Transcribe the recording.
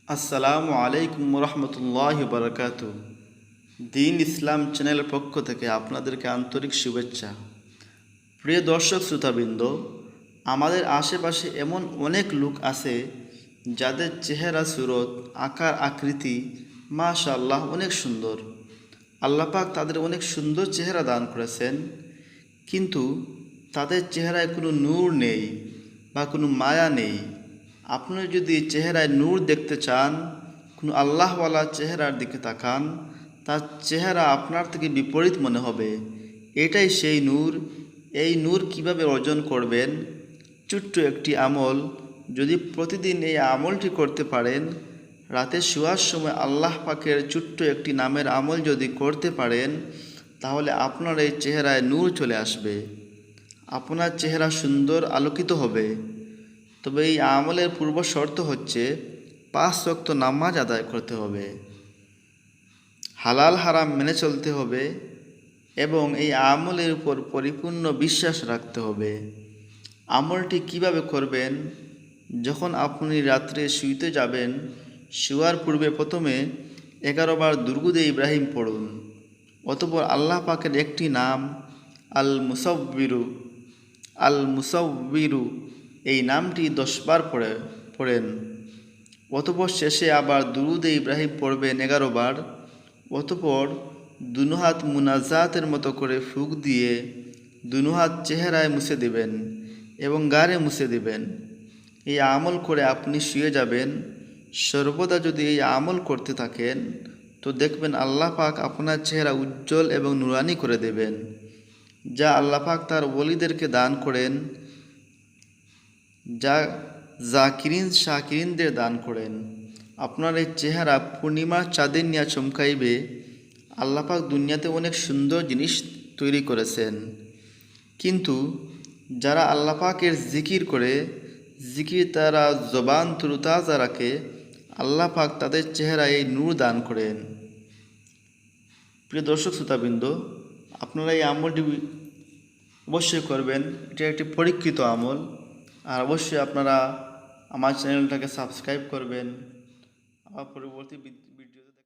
আসসালামু আলাইকুম রহমতুল্লাহি বারাকাতু। দিন ইসলাম চ্যানেলের পক্ষ থেকে আপনাদেরকে আন্তরিক শুভেচ্ছা। প্রিয় দর্শক শ্রোতাবৃন্দ, আমাদের আশেপাশে এমন অনেক লোক আছে যাদের চেহারা সুরত, আকার আকৃতি মাশাআল্লাহ অনেক সুন্দর। আল্লাহ পাক তাদের অনেক সুন্দর চেহারা দান করেছেন, কিন্তু তাদের চেহারায় কোনো নূর নেই বা কোনো মায়া নেই। আপনি যদি চেহারায় নূর দেখতে চান, কোনো আল্লাহওয়ালা চেহারার দিকে তাকান, তার চেহারা আপনার থেকে বিপরীত মনে হবে। এটাই সেই নূর। এই নূর কিভাবে অর্জন করবেন? ছোট্ট একটি আমল, যদি প্রতিদিন এই আমলটি করতে পারেন, রাতে শোয়ার সময় আল্লাহ পাকের ছোট্ট একটি নামের আমল যদি করতে পারেন, তাহলে আপনার এই চেহারায় নূর চলে আসবে, আপনার চেহারা সুন্দর আলোকিত হবে। তবে এই আমলের পূর্ব শর্ত হচ্ছে 5 ওয়াক্ত নামাজ আদায় করতে হবে, হালাল হারাম মেনে চলতে হবে এবং এই আমলের উপর পরিপূর্ণ বিশ্বাস রাখতে হবে। আমলটি কিভাবে করবেন? যখন আপনি রাত্রে শুইতে যাবেন, শোয়ার পূর্বে প্রথমে 11 বার দুরূদে ইব্রাহিম পড়ুন। অতঃপর আল্লাহ পাকের একটি নাম আল মুসাউবিরু এই নামটি 10 বার পড়েন। অতঃপর শেষে আবার দুরূদে ইব্রাহিম পড়বেন 11 বার। অতঃপর দুনো হাত মুনাজাতের মতো করে ফুঁক দিয়ে দুনো হাত চেহারায় মুছে দেবেন এবং গাড়ে মুছে দেবেন। এই আমল করে আপনি শুয়ে যাবেন। সর্বদা যদি এই আমল করতে থাকেন, তো দেখবেন আল্লাহ পাক আপনার চেহারা উজ্জ্বল এবং নুরানি করে দেবেন, যা আল্লাহ পাক তার ওলিদেরকে দান করেন, যা জাকিরিন শাকিরিনদের দান করেন। আপনার এই চেহারা পূর্ণিমার চাঁদের নিয়ে চমকাইবে। আল্লাহ পাক দুনিয়াতে অনেক সুন্দর জিনিস তৈরি করেছেন, কিন্তু যারা আল্লাহ পাকের জিকির করে, জিকির তারা জবান তরুতাজা রাখে, আল্লাহ পাক তাদের চেহারায় এই নূর দান করেন। প্রিয় দর্শক শ্রোতাবৃন্দ, আপনারা এই আমলটি অবশ্যই করবেন। এটা একটি পরীক্ষিত আমল। আর অবশ্যই আপনারা আমার চ্যানেলটাকে সাবস্ক্রাইব করবেন। আমার পরবর্তী